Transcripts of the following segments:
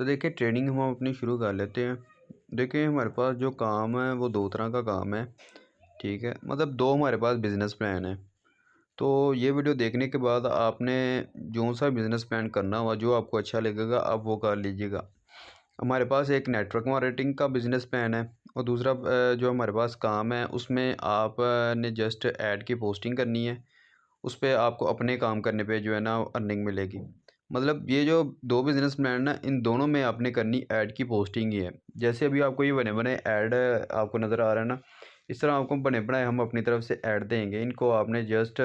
तो देखिए ट्रेडिंग हम अपनी शुरू कर लेते हैं। देखिए हमारे पास जो काम है वो दो तरह का काम है। ठीक है, मतलब दो हमारे पास बिज़नेस प्लान है। तो ये वीडियो देखने के बाद आपने जो सा बिज़नेस प्लान करना हुआ जो आपको अच्छा लगेगा आप वो कर लीजिएगा। हमारे पास एक नेटवर्क मार्केटिंग का बिज़नेस प्लान है और दूसरा जो हमारे पास काम है उसमें आपने जस्ट ऐड की पोस्टिंग करनी है। उस पे आपको अपने काम करने पे जो है ना अर्निंग मिलेगी। मतलब ये जो दो बिज़नेस प्लान ना इन दोनों में आपने करनी ऐड की पोस्टिंग ही है। जैसे अभी आपको ये बने बने ऐड आपको नज़र आ रहा है ना, इस तरह आपको बने बनाए हम अपनी तरफ से ऐड देंगे। इनको आपने जस्ट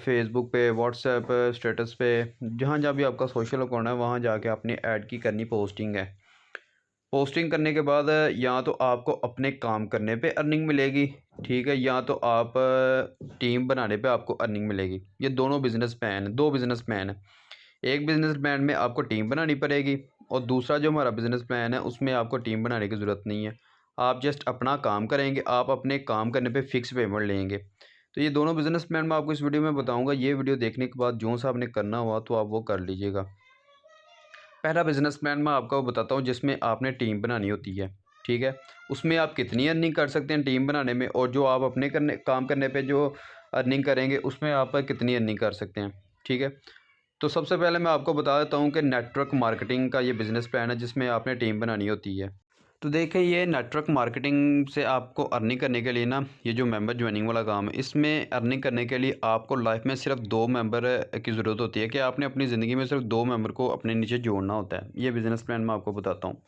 फेसबुक पे, व्हाट्सएप स्टेटस पे, जहाँ जहाँ भी आपका सोशल अकाउंट है वहाँ जाके अपनी ऐड की करनी पोस्टिंग है। पोस्टिंग करने के बाद या तो आपको अपने काम करने पे अर्निंग मिलेगी, ठीक है, या तो आप टीम बनाने पे आपको अर्निंग मिलेगी। ये दोनों बिज़नेस प्लान है, दो बिज़नेस प्लान है। एक बिज़नेस प्लान में आपको टीम बनानी पड़ेगी और दूसरा जो हमारा बिज़नेस प्लान है उसमें आपको टीम बनाने की ज़रूरत नहीं है। आप जस्ट अपना काम करेंगे, आप अपने काम करने पे फ़िक्स पेमेंट लेंगे। तो ये दोनों बिज़नेस प्लान मैं आपको इस वीडियो में बताऊँगा। ये वीडियो देखने के बाद जो सा आपने करना हुआ तो आप वो कर लीजिएगा। पहला बिज़नेस प्लान मैं आपको बताता हूँ जिसमें आपने टीम बनानी होती है, ठीक है। उसमें आप कितनी अर्निंग कर सकते हैं टीम बनाने में, और जो आप अपने काम करने पे जो अर्निंग करेंगे उसमें आप कितनी अर्निंग कर सकते हैं, ठीक है। तो सबसे पहले मैं आपको बता देता हूँ कि नेटवर्क मार्केटिंग का ये बिज़नेस प्लान है जिसमें आपने टीम बनानी होती है। तो देखिए ये नेटवर्क मार्केटिंग से आपको अर्निंग करने के लिए ना, ये जो मेंबर ज्वाइनिंग वाला काम है इसमें अर्निंग करने के लिए आपको लाइफ में सिर्फ दो मेंबर की ज़रूरत होती है कि आपने अपनी ज़िंदगी में सिर्फ दो मेंबर को अपने नीचे जोड़ना होता है। ये बिज़नेस प्लान मैं आपको बताता हूँ।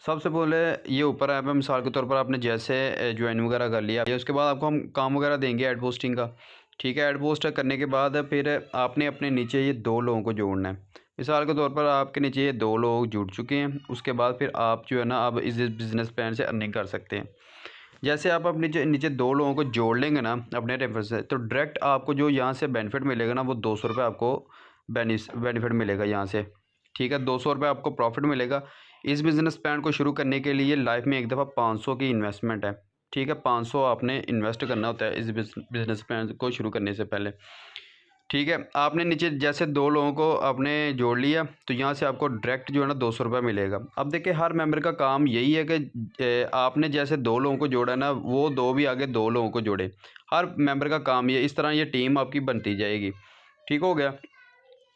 सबसे पहले ये ऊपर ऐप है, मिसाल के तौर पर आपने जैसे ज्वाइन वगैरह कर लिया, उसके बाद आपको हम काम वगैरह देंगे ऐड पोस्टिंग का, ठीक है। ऐड पोस्ट करने के बाद फिर आपने अपने नीचे ये दो लोगों को जोड़ना है। मिसाल के तौर पर आपके नीचे ये दो लोग जुड़ चुके हैं, उसके बाद फिर आप जो है ना अब इस बिज़नेस प्लान से अर्निंग कर सकते हैं। जैसे आप अपने नीचे नीचे दो लोगों को जोड़ लेंगे ना अपने रेफर से, तो डायरेक्ट आपको जो यहाँ से बेनिफिट मिलेगा ना वो 200 रुपये आपको बेनिफिट मिलेगा यहाँ से, ठीक है। 200 रुपये आपको प्रॉफिट मिलेगा। इस बिज़नेस प्लान को शुरू करने के लिए लाइफ में एक दफ़ा 500 की इन्वेस्टमेंट है, ठीक है। 500 आपने इन्वेस्ट करना होता है इस बिज़नेस प्लान को शुरू करने से पहले, ठीक है। आपने नीचे जैसे दो लोगों को आपने जोड़ लिया तो यहाँ से आपको डायरेक्ट जो है ना 200 रुपये मिलेगा। अब देखिए हर मेंबर का काम यही है कि आपने जैसे दो लोगों को जोड़ा ना वो दो भी आगे दो लोगों को जोड़े। हर मेंबर का काम ये, इस तरह ये टीम आपकी बनती जाएगी, ठीक हो गया।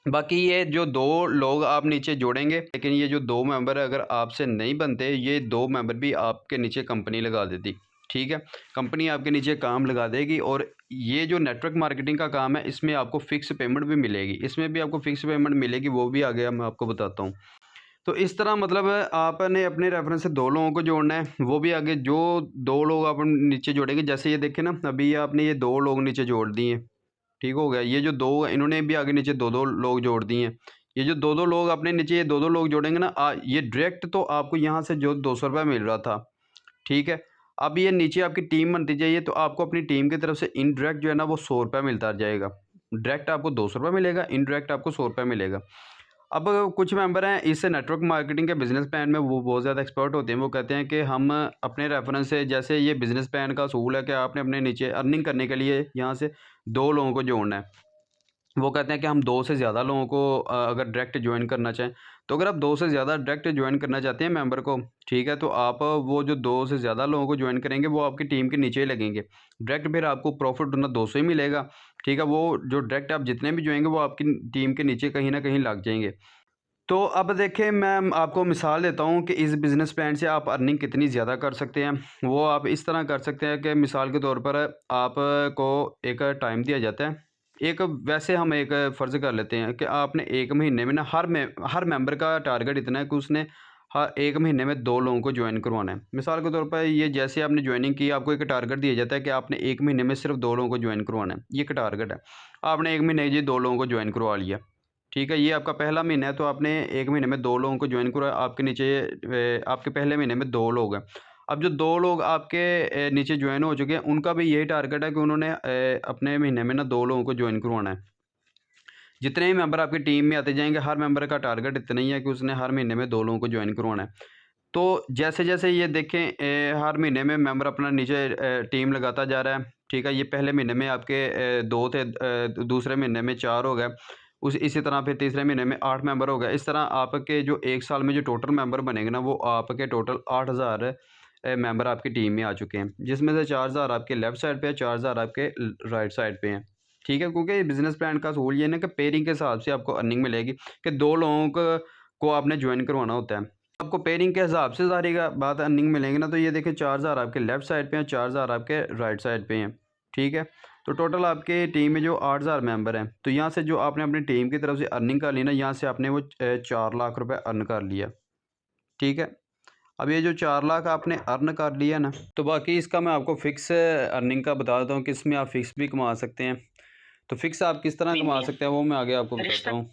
बाकी ये जो दो लोग आप नीचे जोड़ेंगे, लेकिन ये जो दो मेंबर अगर आपसे नहीं बनते, ये दो मेंबर भी आपके नीचे कंपनी लगा देती, ठीक है। कंपनी आपके नीचे काम लगा देगी और ये जो नेटवर्क मार्केटिंग का काम है इसमें आपको फ़िक्स पेमेंट भी मिलेगी। इसमें भी आपको फ़िक्स पेमेंट मिलेगी, वो भी आगे मैं आपको बताता हूँ। तो इस तरह मतलब आपने अपने रेफरेंस से दो लोगों को जोड़ना है, वो भी आगे जो दो लोग आप नीचे जोड़ेंगे। जैसे ये देखें ना, अभी आपने ये दो लोग नीचे जोड़ दिए, ठीक हो गया। ये जो दो इन्होंने भी आगे नीचे दो दो लोग जोड़ दिए हैं। ये जो दो दो लोग अपने नीचे ये दो दो लोग जोड़ेंगे ना, ये डायरेक्ट तो आपको यहाँ से जो 200 रुपये मिल रहा था, ठीक है। अब ये नीचे आपकी टीम बनती जाइए तो आपको अपनी टीम की तरफ से इनडायरेक्ट जो है ना वो 100 रुपये मिलता जाएगा। डायरेक्ट आपको 200 रुपये मिलेगा, इनडायरेक्ट आपको 100 रुपये मिलेगा। अब कुछ मेंबर हैं इस नेटवर्क मार्केटिंग के बिज़नेस प्लान में वो बहुत ज़्यादा एक्सपर्ट होते हैं। वो कहते हैं कि हम अपने रेफरेंस से, जैसे ये बिज़नेस प्लान का असूल है कि आपने अपने नीचे अर्निंग करने के लिए यहाँ से दो लोगों को जोड़ना है। वो कहते हैं कि हम दो से ज़्यादा लोगों को अगर डायरेक्ट ज्वाइन करना चाहें, तो अगर आप दो से ज़्यादा डायरेक्ट ज्वाइन करना चाहते हैं मेंबर को, ठीक है, तो आप वो जो दो से ज़्यादा लोगों को ज्वाइन करेंगे वो आपकी टीम के नीचे ही लगेंगे। डायरेक्ट फिर आपको प्रॉफिट ना 200 ही मिलेगा, ठीक है। वो जो डायरेक्ट आप जितने भी जोड़ेंगे वो आपकी टीम के नीचे कहीं ना कहीं लग जाएंगे। तो अब देखिए मैं आपको मिसाल देता हूँ कि इस बिज़नेस प्लान से आप अर्निंग कितनी ज़्यादा कर सकते हैं। वो आप इस तरह कर सकते हैं कि मिसाल के तौर पर आपको एक टाइम दिया जाता है। एक वैसे हम एक फ़र्ज़ कर लेते हैं कि आपने 1 महीने में ना हर मेंबर का टारगेट इतना है कि उसने हर 1 महीने में 2 लोगों को जॉइन करवाना है। मिसाल के तौर पर ये जैसे आपने जॉइनिंग की, आपको एक टारगेट दिया जाता है कि आपने 1 महीने में सिर्फ़ 2 लोगों को जॉइन करवाना है। ये एक टारगेट है। आपने 1 महीने ये 2 लोगों को जॉइन करवा लिया। ठीक है, ये आपका पहला महीना है तो आपने 1 महीने में 2 लोगों को जॉइन करा। आपके नीचे आपके पहले महीने में 2 लोग हैं। अब जो 2 लोग आपके नीचे जॉइन हो चुके हैं, उनका भी यही टारगेट है कि उन्होंने अपने महीने में ना 2 लोगों को जॉइन करवाना है। जितने भी मेंबर आपकी टीम में आते जाएँगे, हर मेंबर का टारगेट इतना ही है कि उसने हर महीने में 2 लोगों को जॉइन करवाना है। तो जैसे-जैसे ये देखें हर महीने में मेंबर अपना नीचे टीम लगाता जा रहा है, ठीक है। ये पहले महीने में आपके 2 थे, दूसरे महीने में 4 हो गए। उस इसी तरह फिर तीसरे महीने में 8 मेंबर हो गए। इस तरह आपके जो 1 साल में जो टोटल मेंबर बनेंगे ना, वो आपके टोटल 8000 मेंबर आपकी टीम में आ चुके हैं, जिसमें से 4000 आपके लेफ़्ट साइड पे है, 4000 आपके राइट साइड पे हैं। ठीक है, क्योंकि बिज़नेस प्लान का असूल ये है ना कि पेयरिंग के हिसाब से आपको अर्निंग मिलेगी कि 2 लोगों को आपने ज्वाइन करवाना होता है। आपको पेयरिंग के हिसाब से ज़ाहिर बात अर्निंग मिलेंगी ना, तो ये देखिए 4000 आपके लेफ़्ट साइड पे हैं, 4000 आपके राइट साइड पे हैं। ठीक है, तो टोटल आपके टीम में जो 8000 मेंबर हैं, तो यहाँ से जो आपने अपनी टीम की तरफ से अर्निंग कर ली ना, यहाँ से आपने वो 4 लाख रुपए अर्न कर लिया। ठीक है, अब ये जो 4 लाख आपने अर्न कर लिया ना, तो बाकी इसका मैं आपको फ़िक्स अर्निंग का बता देता हूँ कि इसमें आप फ़िक्स भी कमा सकते हैं। तो फ़िक्स आप किस तरह कमा सकते हैं वो मैं आगे आपको बताता हूँ।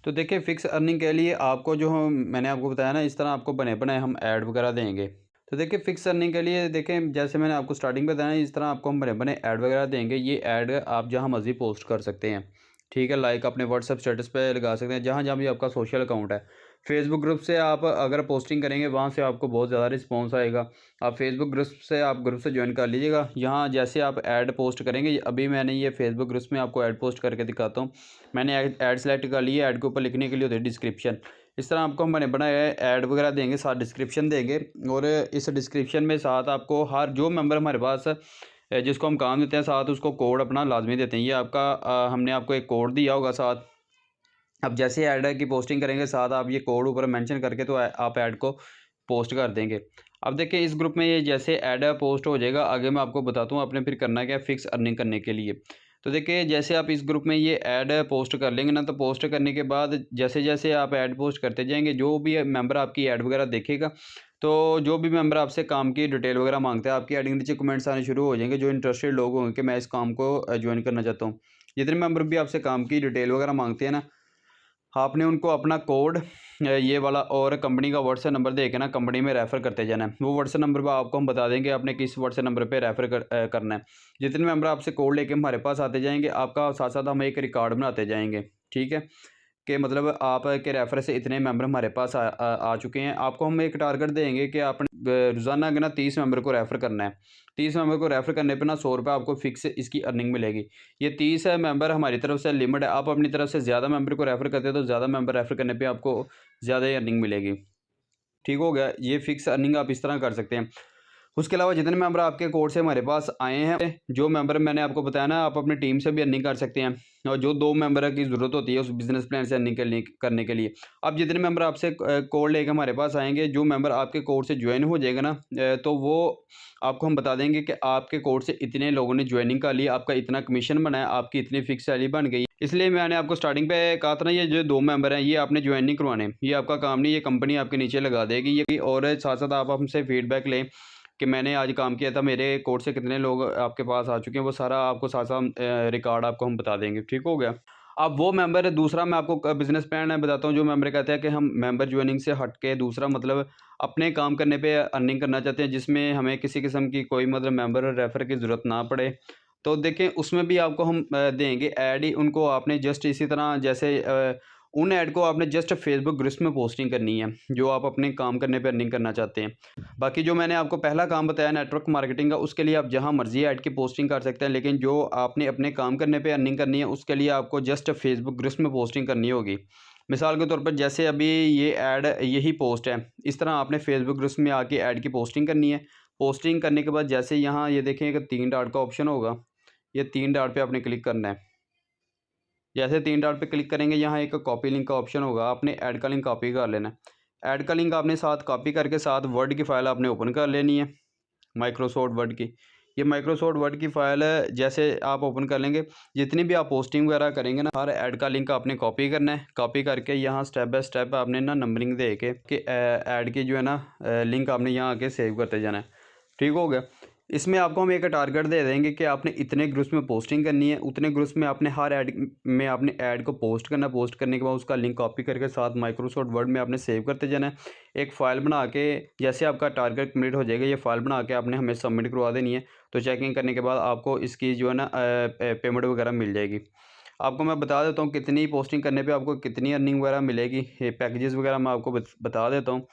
तो देखिए, फ़िक्स अर्निंग के लिए आपको जो मैंने आपको बताया ना, इस तरह आपको बने-बनाए हम ऐड वगैरह देंगे। तो देखिए, फ़िक्स अर्निंग के लिए देखें, जैसे मैंने आपको स्टार्टिंग में बताया, इस तरह आपको हम बने-बनाए ऐड वगैरह देंगे। ये ऐड आप जहाँ मर्ज़ी पोस्ट कर सकते हैं। ठीक है, लाइक अपने व्हाट्सएप स्टेटस पे लगा सकते हैं, जहाँ-जहाँ भी आपका सोशल अकाउंट है। फेसबुक ग्रुप से आप अगर पोस्टिंग करेंगे, वहाँ से आपको बहुत ज़्यादा रिस्पॉन्स आएगा। आप फेसबुक ग्रुप से ज्वाइन कर लीजिएगा। यहाँ जैसे आप ऐड पोस्ट करेंगे, अभी मैंने ये फेसबुक ग्रुप में आपको ऐड पोस्ट करके दिखाता हूँ। मैंने ऐड सेलेक्ट कर ली है। ऐड के ऊपर लिखने के लिए होती है डिस्क्रिप्शन। इस तरह आपको हम बने बनाए ऐड वगैरह देंगे, साथ डिस्क्रिप्शन देंगे, और इस डिस्क्रिप्शन में साथ आपको हर जो मेंबर हमारे पास जिसको हम काम देते हैं, साथ उसको कोड अपना लाजमी देते हैं। ये आपका हमने आपको एक कोड दिया होगा साथ। अब जैसे ऐड की पोस्टिंग करेंगे, साथ आप ये कोड ऊपर मेंशन करके तो आप ऐड को पोस्ट कर देंगे। अब देखिए, इस ग्रुप में ये जैसे ऐड पोस्ट हो जाएगा, आगे मैं आपको बताता हूँ आपने फिर करना क्या है फ़िक्स अर्निंग करने के लिए। तो देखिए, जैसे आप इस ग्रुप में ये ऐड पोस्ट कर लेंगे ना, तो पोस्ट करने के बाद जैसे-जैसे आप ऐड पोस्ट करते जाएँगे, जो भी मेंबर आपकी ऐड वगैरह देखेगा, तो जो भी मेंबर आपसे काम की डिटेल वगैरह माँगता है, आपकी ऐड के नीचे कमेंट्स आने शुरू हो जाएँगे, जो इंटरेस्टेड लोग होंगे कि मैं इस काम को जॉइन करना चाहता हूँ। जितने मेंबर भी आपसे काम की डिटेल वगैरह माँगते हैं ना, आपने उनको अपना कोड ये वाला और कंपनी का व्हाट्सएप नंबर दे के ना कंपनी में रेफ़र करते जाना है। वो व्हाट्सएप नंबर पे आपको हम बता देंगे आपने किस व्हाट्सएप नंबर पे रेफ़र करना है। जितने मेंबर आपसे कोड लेके हमारे पास आते जाएँगे, आपका साथ-साथ हम एक रिकॉर्ड बनाते जाएँगे। ठीक है? कि मतलब आप के रेफ़र से इतने मेंबर हमारे पास आ चुके हैं। आपको हम एक टारगेट देंगे कि आपने रोज़ाना ना 30 मेंबर को रेफ़र करना है। 30 मेंबर को रेफ़र करने पे ना ₹100 आपको फ़िक्स इसकी अर्निंग मिलेगी। ये 30 मेंबर हमारी तरफ से लिमिट है। आप अपनी तरफ से ज़्यादा मेंबर को रेफ़र करते हो, तो ज़्यादा मेंबर रेफ़र करने पे आपको ज़्यादा ही अर्निंग मिलेगी। ठीक हो गया? ये फ़िक्स अर्निंग आप इस तरह कर सकते हैं। उसके अलावा जितने मेंबर आपके कोर्स से हमारे पास आए हैं, जो मेंबर मैंने आपको बताया ना, आप अपनी टीम से भी अर्निंग कर सकते हैं, और जो 2 मेंबर की ज़रूरत होती है उस बिज़नेस प्लान से अर्निंग करने के लिए। अब जितने मेंबर आपसे कोड लेके हमारे पास आएँगे, जो मेंबर आपके कोर्स से जॉइन हो जाएगा ना, तो वो आपको हम बता देंगे कि आपके कोर्स से इतने लोगों ने जॉइनिंग कर ली, आपका इतना कमीशन बना है, आपकी इतनी फ़िक्स सैलरी बन गई। इसलिए मैंने आपको स्टार्टिंग पे कहा था ना, ये जो 2 मेंबर हैं, ये आपने जॉइन नहीं करवाने। ये आपका काम नहीं, ये कंपनी आपके नीचे लगा देगी ये, और साथ-साथ आप हमसे फीडबैक लें कि मैंने आज काम किया था, मेरे कोर्स से कितने लोग आपके पास आ चुके हैं, वो सारा आपको साथ-साथ रिकॉर्ड आपको हम बता देंगे। ठीक हो गया? अब वो मेंबर दूसरा मैं आपको बिज़नेस प्लान बताता हूँ, जो मेंबर कहते हैं कि हम मेंबर जॉइनिंग से हट के दूसरा मतलब अपने काम करने पे अर्निंग करना चाहते हैं, जिसमें हमें किसी किस्म की कोई मतलब मेंबर रेफ़र की ज़रूरत ना पड़े। तो देखें, उसमें भी आपको हम देंगे ऐड ही, उनको आपने जस्ट इसी तरह जैसे उन ऐड को आपने जस्ट फेसबुक ग्रुप्स में पोस्टिंग करनी है, जो आप अपने काम करने पे अर्निंग करना चाहते हैं। बाकी जो मैंने आपको पहला काम बताया नेटवर्क मार्केटिंग का, उसके लिए आप जहाँ मर्ज़ी ऐड की पोस्टिंग कर सकते हैं, लेकिन जो आपने अपने काम करने पे अर्निंग करनी है, उसके लिए आपको जस्ट फेसबुक ग्रुप्स में पोस्टिंग करनी होगी। मिसाल के तौर पर जैसे अभी ये ऐड यही पोस्ट है, इस तरह आपने फेसबुक ग्रुप्स में आके ऐड की पोस्टिंग करनी है। पोस्टिंग करने के बाद जैसे यहाँ ये देखें एक 3 डॉट का ऑप्शन होगा, ये 3 डॉट पे आपने क्लिक करना है। जैसे 3 डॉट पे क्लिक करेंगे, यहाँ एक कॉपी लिंक का ऑप्शन होगा, आपने ऐड का लिंक कॉपी कर लेना है। ऐड का लिंक आपने साथ कॉपी करके साथ वर्ड की फ़ाइल आपने ओपन कर लेनी है, माइक्रोसॉफ्ट वर्ड की। ये माइक्रोसॉफ्ट वर्ड की फ़ाइल जैसे आप ओपन कर लेंगे, जितनी भी आप पोस्टिंग वगैरह करेंगे ना, हर ऐड का लिंक आपने कॉपी करना है। कॉपी करके यहाँ स्टेप बाय स्टेप आपने ना नंबरिंग दे के ऐड की जो है ना लिंक आपने यहाँ आके सेव करते जाना है। ठीक हो गया? इसमें आपको हम एक टारगेट दे देंगे कि आपने इतने ग्रुप्स में पोस्टिंग करनी है, उतने ग्रुप्स में आपने हर ऐड में आपने ऐड को पोस्ट करना है। पोस्ट करने के बाद उसका लिंक कॉपी करके साथ माइक्रोसॉफ्ट वर्ड में आपने सेव करते जाना है। एक फ़ाइल बना के जैसे आपका टारगेट कंप्लीट हो जाएगा, ये फ़ाइल बना के आपने हमें सबमिट करवा देनी है। तो चेकिंग करने के बाद आपको इसकी जो है ना पेमेंट वगैरह मिल जाएगी। आपको मैं बता देता हूँ कितनी पोस्टिंग करने पे आपको कितनी अर्निंग वगैरह मिलेगी। ये पैकेजेस वगैरह मैं आपको बता देता हूँ।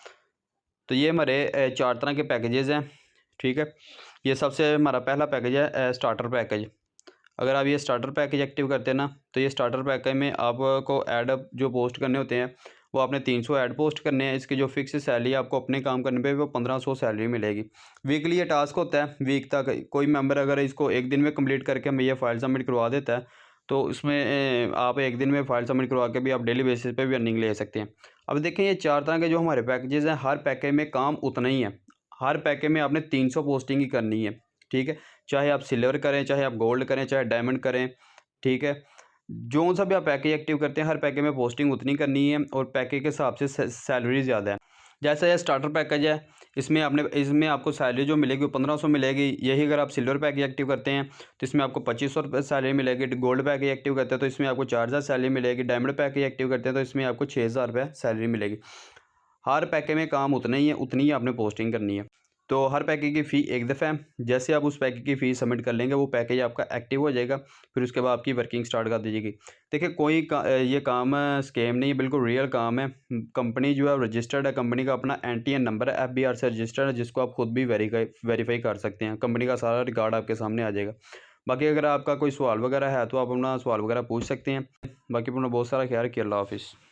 तो ये हमारे 4 तरह के पैकेजेस हैं। ठीक है? ये सबसे हमारा पहला पैकेज है स्टार्टर पैकेज। अगर आप ये स्टार्टर पैकेज एक्टिव करते हैं ना, तो ये स्टार्टर पैकेज में आपको ऐड जो पोस्ट करने होते हैं वो आपने 300 ऐड पोस्ट करने हैं। इसकी जो फिक्स सैलरी आपको अपने काम करने पे वो 1500 सैलरी मिलेगी। वीकली ये टास्क होता है, वीक तक कोई मेंबर अगर इसको एक दिन में कंप्लीट करके हमें ये फाइल सबमिट करवा देता है, तो उसमें आप एक दिन में फाइल सबमिट करवा के भी आप डेली बेसिस पे भी अर्निंग ले सकते हैं। अब देखें ये 4 तरह के जो हमारे पैकेजेस हैं, हर पैकेज में काम उतना ही है। हर पैकेज में आपने 300 पोस्टिंग ही करनी है, ठीक है। चाहे आप सिल्वर करें, चाहे आप गोल्ड करें, चाहे डायमंड करें, ठीक है। जो सा भी आप पैकेज एक्टिव करते हैं, हर पैकेज में पोस्टिंग उतनी करनी है और पैकेज के हिसाब से सैलरी ज़्यादा है। जैसा ये स्टार्टर पैकेज है, इसमें आपको सैलरी जो मिलेगी वो 1500 मिलेगी। यही अगर आप सिल्वर पैकेज एक्टिव करते हैं तो इसमें आपको 2500 रुपये सैलरी मिलेगी। गोल्ड पैकेज एक्टिव करते हैं तो इसमें आपको 4000 सैलरी मिलेगी। डायमंड पैकेज एक्टिव करते हैं तो इसमें आपको 6000 रुपये सैलरी मिलेगी। हर पैकेज में काम उतना ही है, उतनी ही आपने पोस्टिंग करनी है। तो हर पैकेज की फ़ी एक दफ़ा है। जैसे आप उस पैकेज की फ़ी सबमिट कर लेंगे वो पैकेज आपका एक्टिव हो जाएगा, फिर उसके बाद आपकी वर्किंग स्टार्ट कर दीजिएगी। देखिए ये काम स्कैम नहीं है, बिल्कुल रियल काम है। कंपनी जो है रजिस्टर्ड है, कंपनी का अपना NTN नंबर है, FBR से रजिस्टर्ड है, जिसको आप खुद भी वेरीफाई कर सकते हैं। कंपनी का सारा रिकॉर्ड आपके सामने आ जाएगा। बाकी अगर आपका कोई सवाल वगैरह है तो आप अपना सवाल वगैरह पूछ सकते हैं। बाकी अपना बहुत सारा ख्याल रखिए। अल्लाह हाफिज़।